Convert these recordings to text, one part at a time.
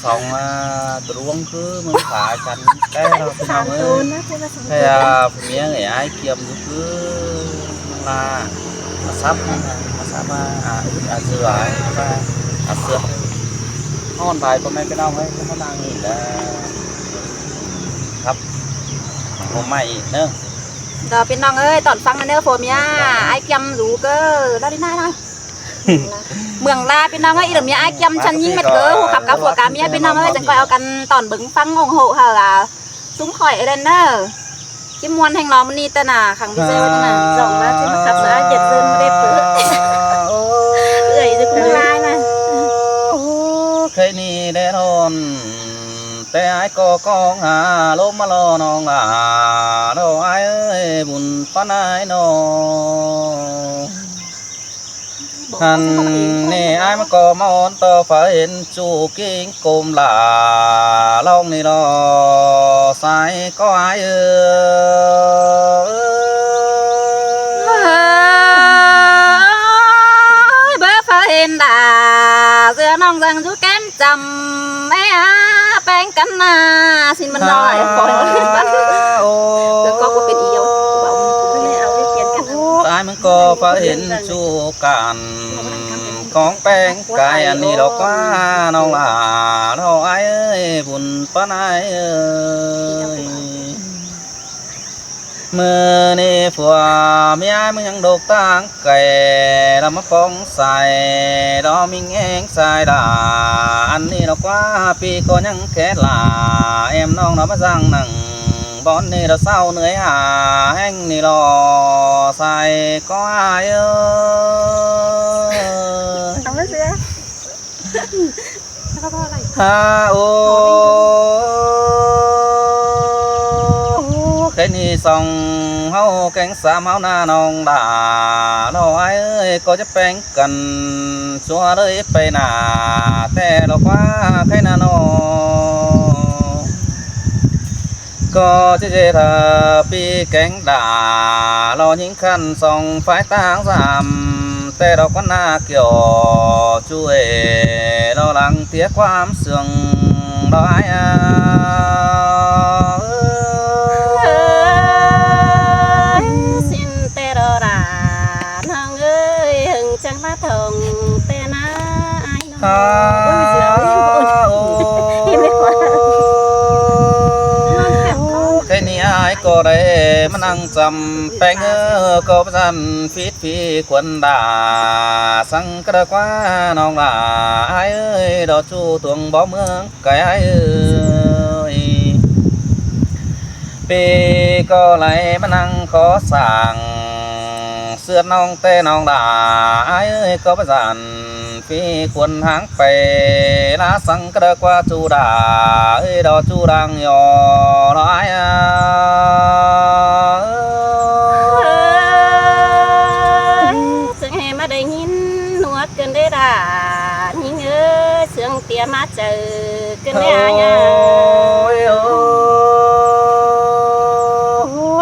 สองตรุงคือมึงขาจันแก่เราพี่น้องเอ้ยแค่ผมเมียไอ้เกี่ยมคือมาซับมาซับเสือมาเสือห้องถ่ายคนไหนพี่น้องเอ้ยเขาดังนี่แหละครับผมไม่เนอะ Rồi bên nong ơi, tọn phăng nữa phồm nha, ai kem rú cơ, đó đi nay thôi. Mường la bên nong ơi, được ai kem chân nhìn mệt cơ, hồ khắp cá phủa cá mía bên nong ơi, chẳng coi ao cần tọn bứng phăng ủng hộ hả là súng khỏi ở đây nữa. Cái muôn hành nó đi tên à, khẳng bây giờ thế nào, rộng ra chứ mà khắp xã dệt sơn mà đẹp cơ. Ơi rồi cũng lai này. Cái này để thônแต่ไอ้ก็กองหาลมมาลอนองหาดอกไอ้เอ้ยบุญป้าไอ้นองหันนี่ไอ้มันก็มาอ่อนต่อฟ้าเห็นจูกิ้งกลมหลาลองนี่รอสายก็ไอ้เอ้ยเบอร์ฟ้าเห็นด่าเสื้อน้องจังchú kém chầm mấy bánh cánh xin mình nói khỏi được có của bên yêu bảo mình cũngเอาเปลี่ยนกันตายมันก็ฟ้าเห็นจูกันของแป้งกายอันนี้ดอกว่าน้องหลาน้องไอ้เอ้ยบุญป้าไอ้เอ้ยเมื่อนี่ผัวเมียมึงยังดกตั้งแก่แล้วมาป้องใส่ดอกมิงแองใส่ด่าอันนี้ดอกว่าปีก็ยังแค่ลาเอ็มน้องเรามาสั่งหนังบอนนี่เราเศร้าเหนื่อยหาแห้งนี่รอใส่ก็อายเอ้ย không biết gìฮาโอcái ni song hao cánh xa máu na nong đà nó ai ơi có chấp bánh cần xóa đời bay nà te nó quá cái na nó có chế thà pi cánh đà lo những khăn song phải tang giảm te đó con na kiểu chui lo lắng tiếcความsương đó ai chẳng lá thòng tên ai nó cái này ai có đây mà năng chầm bánh có dân phít phi quân đà sang cái đó quá non là ai ơi đó chu tuồng bó mương cái ai ơi bê có lại mà năng khó sàng xưa nong tê nong đà ai ơi có bao dàn phi quân háng pè lá sang cái đó qua chu đà ơi đó chu đang nhỏ đó ai sương hè mà đầy nhìn nuốt cơn đê đà nhìn ơi sương tia má chờ cơn đê ai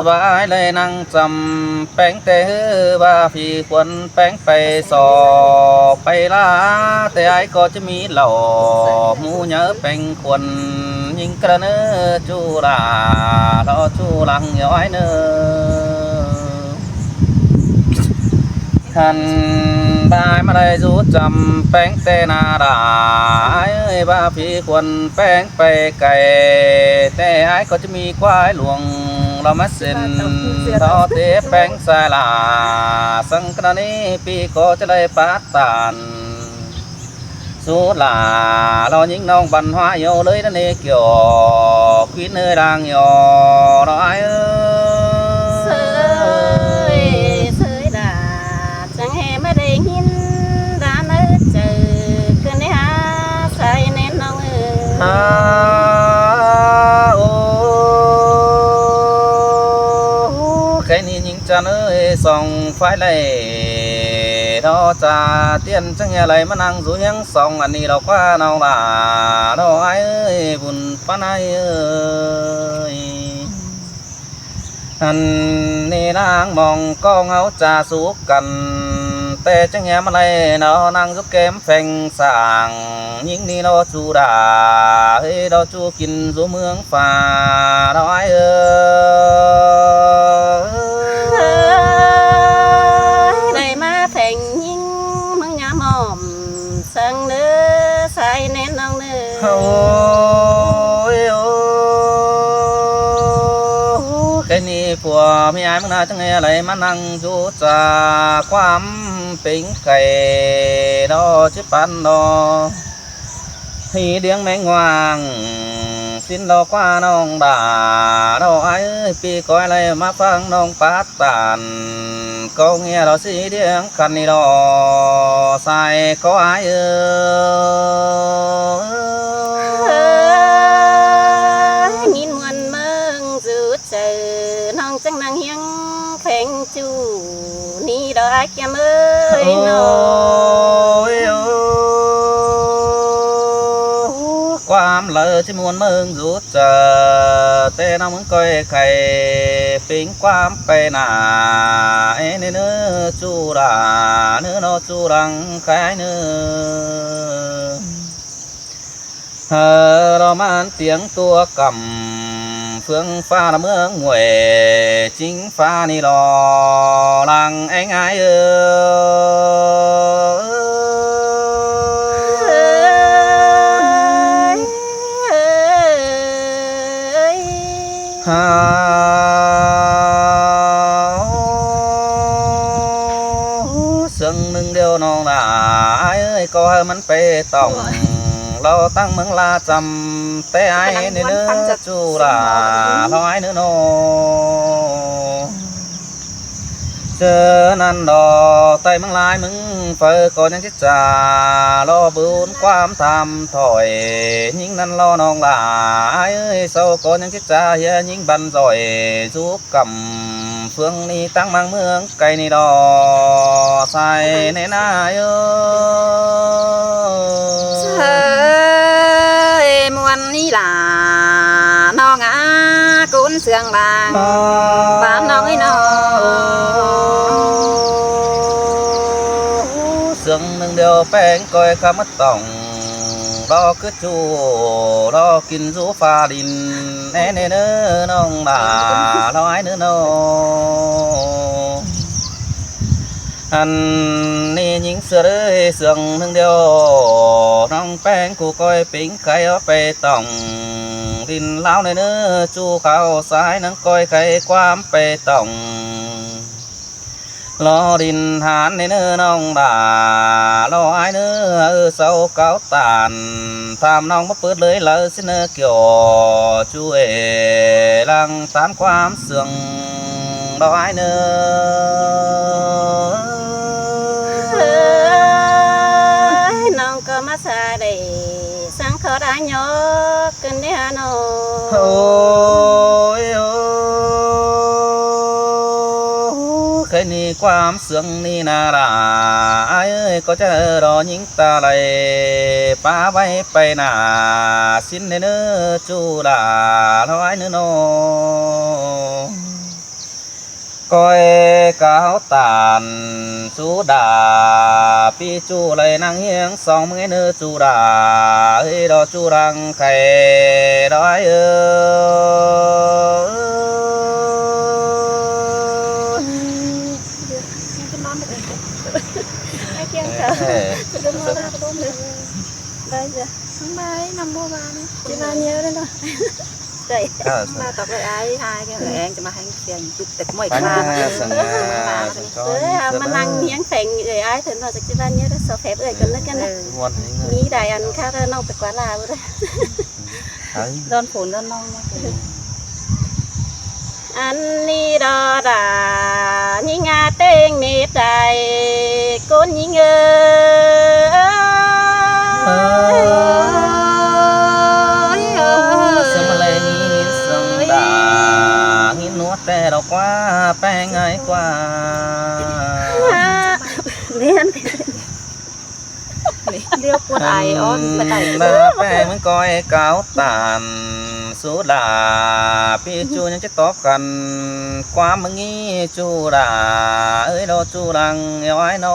và ai lên năng chầm bánh tê ba phi quân bánh bay sò bay lá tê ai có chứ mi lẩu mu nhớ bánh quân nhìn cái nữa chu là đó chu lăng nhói nữa hành bài mà đây rút chầm bánh tê na đà ai ơi ba phi quân bánh bay cày tê ai có chứ mi quái luồngเรามาเส้นทอเตะแป้งสายลาสังกรณีปีก็จะได้ปาตานสู้ลาเรายิงน้องบันหัวโยเลยนั่นเองเกี่ยวคิดเนื้อดังโยเราไอ้เอ้ยเสยด่าจังแห่ไม่ได้ยินด่าเนื้อเจอคืนนี้หาใส่เน้นน้องเอ้cái này những cha ơi song phải lấy đó cha tiền chẳng nghe lấy mà năng rủ hiếng song anh đi đâu qua nào là đâu ai ơi buồn pan ai ơi anh đi đang mong con áo cha xuống cần แต่จังแงมาเลยnó năng giúp kém phèn sàng những ni nó chu đà ê đó chu kinh dù mương phà đó ai này mà thành những măng nhà mỏm sang nữa sai nên nong nữa ôi cái ni của mi ai mừng na chẳng nghe lại mà năng chú trà quam tính cây đó chứ pan đó thì điếng mẹ ngoan xin lo qua nông đà đâu ai ơi pi coi lại mà phăng nông phát tàn câu nghe đó xí điếng khăn đi đó sai có ai nhìn muôn mừng rút chờ nong chẳng năng hiếng phèn chu ni đó ai kem ơiความเลยที่มวนมึงรู้เจอแต่น้องมึงก้อยไข่ปิ้งความไปหนาเอ้เนื้อจูราเนื้อโนจูรังไข่เนื้อเรามันเตียงตัวกำเฟืองฟ้าละเมืองหวยจิงฟ้านี่รอลังไอ้ไงsừng nâng điều non là ai ơi có hơi mình pe tổng lo tăng mừng la chầm té ai nên nữa chú là lo ai nữa nó chờ năn đò tay mừng lai mừng phơi có những chiếc trà lo bướn quam tham thổi những năn lo non là ai ơi sau có những chiếc trà hiện những bàn rồi giúp cầm phương ni tăng mang mương cây ni đò sai nên ai ơi muôn ni là nó ngã cuốn xương làng bán nó ấy nó sương nâng điều bén coi khá mất tổng đó cứ chu đó kinh rú pha đình nè nè nữa nông là đó ai nữa nó anh ni những sơ đấy sương nâng điều nông bén cụ coi pính khai ở bê tổng đình lao này nữa chu khao sai nâng coi khai quam bê tổng lo đình hán nên nữa nông đà lo ai nữa sau cáo tàn tham nông mất bớt lưới lỡ xin kiểu chú ế lăng tán quam sương lo ai nữa nông có mắt xa để sáng khó đã nhớ cơn đi hà nội cái ni quam sương ni na ra ai ơi có chờ đó những ta lại phá bay bay nà xin nên nữa chú đã nói nữa nó coi cáo tàn chú đà pi chú lại năng hiếng xong nghe nữa chú đà ấy đó chú đang khay đó ai đây giờ không mấy năm mua ba nữa chị bao nhiêu đấy thôi đây mà tập lại ai hai cái người em cho mà hành tiền chụp tịch mỗi anh ba sừng mà năng miếng phèn người ai thì nó sẽ chị bao nhiêu đó sợ phép rồi cần nó cái này nghĩ đại ăn khác nó phải quá là rồi đấy don phun don non anh đi đó đã nhí ngà tên mệt đại con nhí ngơ tè đâu quá pe ngay quá đi ăn đi รียวปวดไออ้อนปวดไอ มาแป้งมันก้อยเกาตานสุดาพี่จูยังจะตอบกันความมึงงี้จูดาเอ้ยโดจูดังเอวไอ้โน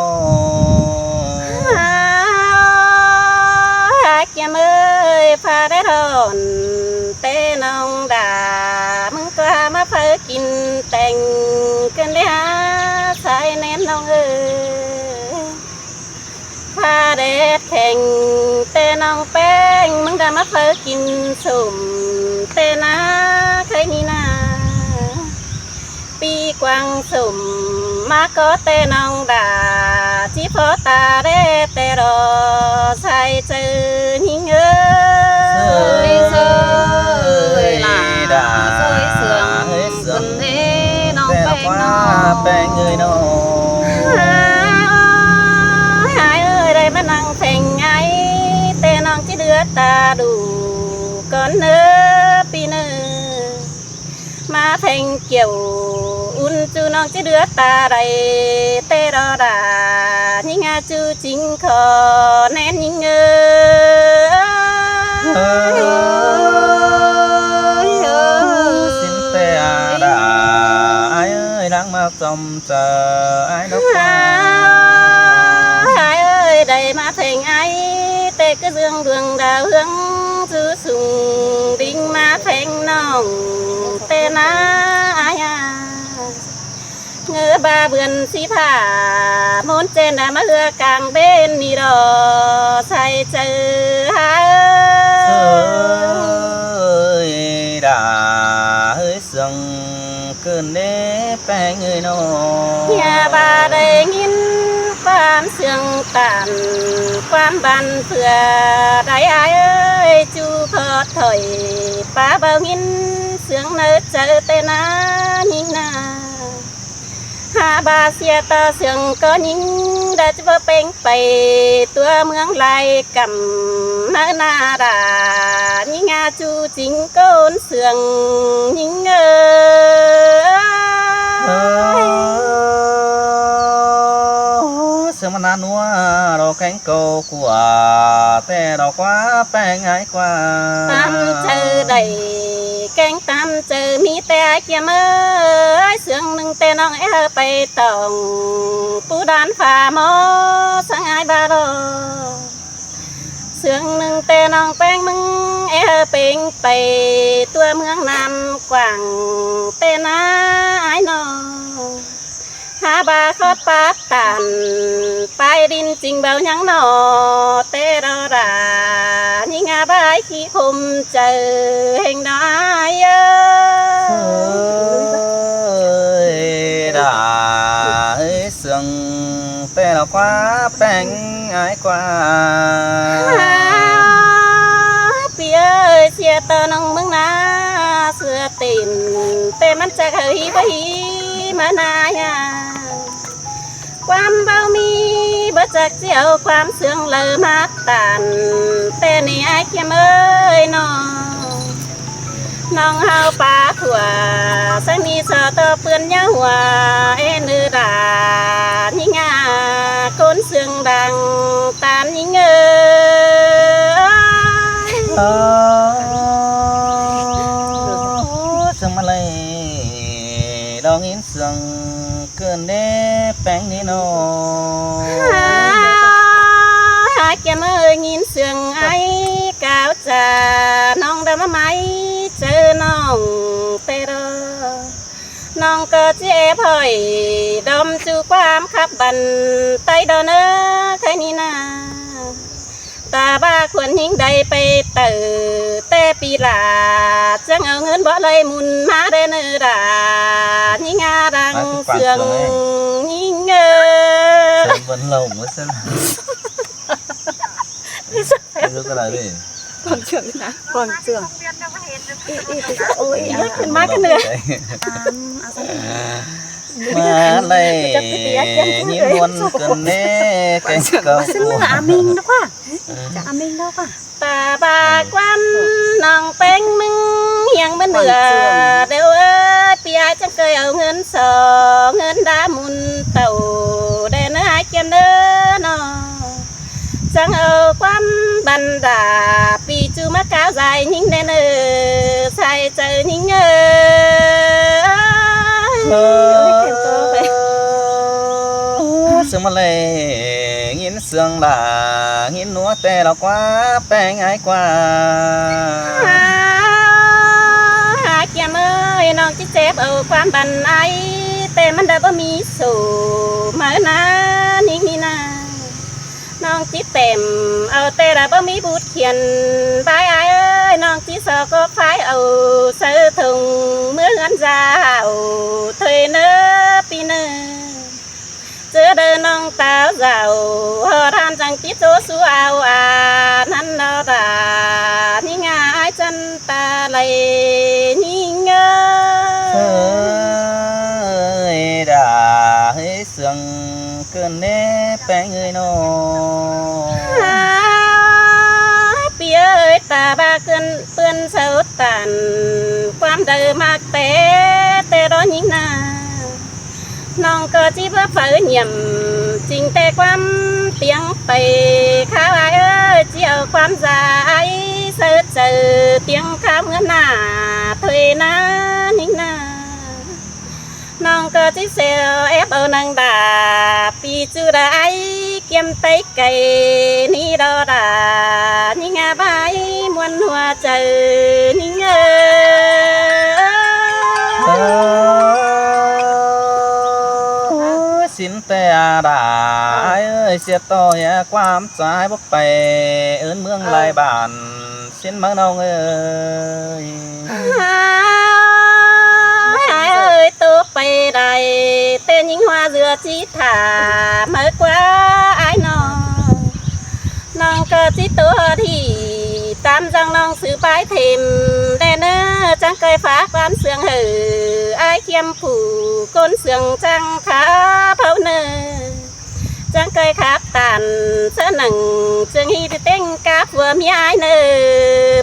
เกี่ยมเอ้ยพาได้ทอนเต้น้องด่ามึงก็มาเพื่อกินแต่งกันได้หาสายแน่นน้องเอ้ยพาเด็ดแข่งเต้น้องแป้งมึงก็มาเพื่อกินสุ่มเต้นาเคยนี่นาปีกวางสุ่มมาก็เต้น้องด่าที่พอตาเด้เตรอใส่เจอหิงเอ้ย เซยล่ะเซยเสืองคนเด้น้อง แต่ แป้ง ว่า น้อง แป้งเอ้ยโน หายเอ้ยได้มานั่งเพ่งไงเต้น้องที่เดือดตาดูก่อนเนื้อปีเนื้อมาเพ่งเกี่ยวอุ่นจูน้องที่เดือดตาใดเตรอดานี่งาจูจริงขอแน่นยิงเอ้ย สินเตอาดาไอ้เอ้ยนั่งมาจอมเจอไอ้นกฟ้า หายเอ้ยได้มาเพ่งไอ้เตะก็เรื่องดวงดาวเฮืองจูสุงดิ่งมาเพ่งน้องเตนาอายาเงือบาเบือนสีผ้ามนเจนดามะเฮือกลางเบนนี่ดอใส่เจอหา เอ้ยดาเฮ้ยเสียงเกินเด้แป้งเอ้ยโน อย่าบาได้ยินความเสียงตันความบันเพื่อได้อายเอ้ยจูพอถอยป้าเบาหินเสียงเนื้อเจอเตนานิ่งนาหาบาเสียต่อเสียงก็นิ่งได้จะว่าเป็นไปตัวเมืองไรกำนาดานิ่งอาจูจริงก้นเสียงนิ่งเอ้ย เสียงมันนานนัวเราแข็งโกกว่าแต่เรากว่าแป้งง่ายกว่า ตามเจอได้แกงตามเจอมีแต่เกี่ยมเอ้ยเสียงหนึ่งแต่น้องเอไปต้องปูดานฝ่าหมอสังหายบาโลเสียงหนึ่งแต่น้องแป้งมึงเอเป็งไปตัวเมืองนำกว่างเตนาไอ้น้องหาบาคอดปาตันไปดินจริงเบายังหนอเตรอดานี่งาบายขี้คมเจอเฮงน้อยเอ้ เอ้ยดาเฮ้ยเสียงแต่เรากว่าแป้งง่ายกว่า ปีเอ้ยเสียตอน้องมึงนะเสือติ่นแต่มันจะเคยไปมานายาความเบามีบ่จักเจียวความเสื่องเลอมาตันแต่นี่ไอ้เขี้ยมเอ้ยน้องเฮาป่าถั่วสังมีสอต่อเปื้อนยาหัวเอ็นเอดานี่งาคนเสื่องดังตามยิงเอ้ย เสียงมาเลยดองอินเสียงเกินเด้แป้งนี่โน หาเกี่ยมเอ้ยยินเสียงไอ้กาวจ่าน้องดำมาไหมเจอน้องเตรอน้องก็เจ็บหอยดมจูความขับบันไตดอนเอ้อใครนี่นาตาบ้าควรหิงใดไปเตอแต่ปีลาจังเอาเงินบ่เลยมุนมาได้เนื้อดานี่งาดังเสียงยิงเอ้ เสียงบนลงว่าเส้นไม่รู้ก็อะไรดิ ก่อนเชื่องนะก่อนเชื่องโอ้ย ขึ้นมากันเนื้อ มาเลยยิ้มวนกันเน่แกงเก่า ซึ่งมันอามิงนะกว่าจะอามิงแล้วกว่า ตาบากวันน้องแป้งมึงยังมันเหนือเดี๋ยวเอ้ยปีอาจะเคยเอาเงินสอเงินดามุนเต่าได้เนื้อหายเกียมเด้อน้องจังเอาคว nhân đã bị chú mắc cao dài nhưng nên sai chờ nhưng sương mà lệ nghìn sương là nghìn núa tê là quá bèn ai qua em ơiน้องจิเจ็บเอาความบันไอแต่มันได้บ่มีสู่มานะนี่นะน้องจิเต็มเอาแต่ได้บ่มีบูดเขียนบายไอเอ้ยน้องจิสอก็ไฟเอาเสื้อถุงเมื่อเงินจะเอาเธอเนื้อปีเนื้อเจอเดินน้องตาเจ้าหอทานจังจิตโตสู้เอานั่นเนาะตานี่ง่ายจันตาไหลนี่เงยđã hơi sương cơn nếp bèn người nô ปีเอ้ยตาบาเกินเปื้อนเสาตันความเดิมมากแต่ร้อนยิ่งนาน้องก็จีบว่าฝืนยำจริงแต่ความเตียงไปข้าวเอ้ยเจียวความใจเสือเจอเตียงข้าวเมื่อหน้าถอยนะนิ่งนาน้องก็จีเสียวเอฟเอานางดาปีจูได้เกี่ยมไตไก่นี่ดอดานี่งาใบมวนหัวใจนี่เงxin tè đã ơi xiết to ya quam trái bốc bè ơn mương lại bản xin mắng nông ơi ơi tôiไปđây tên những hoa dừa chỉ thả mới quá ai non cơ chỉ tôi thì tam răng non sự bái thềm đen trăng cây phá quan sương hử ai khiêm phủ côn sương trăng khá phâu nơ trăng cây kháp tàn sơ nằng trường hi thì tên cá vừa mi ai nơ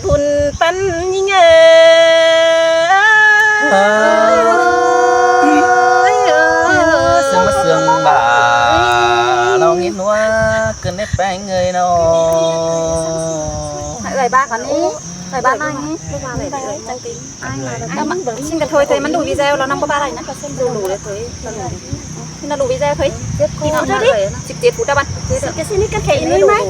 phun phân như sương mất sương bà lo nghĩ núa cơn nếp bèn người nô lời ba còn ý lời ba anh xin được thôi thấy mình đủ video là năm có ba này nữa đủ đấy thôi xin là đủ video thôi thì nó đi 17 phút đã bạn cái xin cái khẽ nuôi máy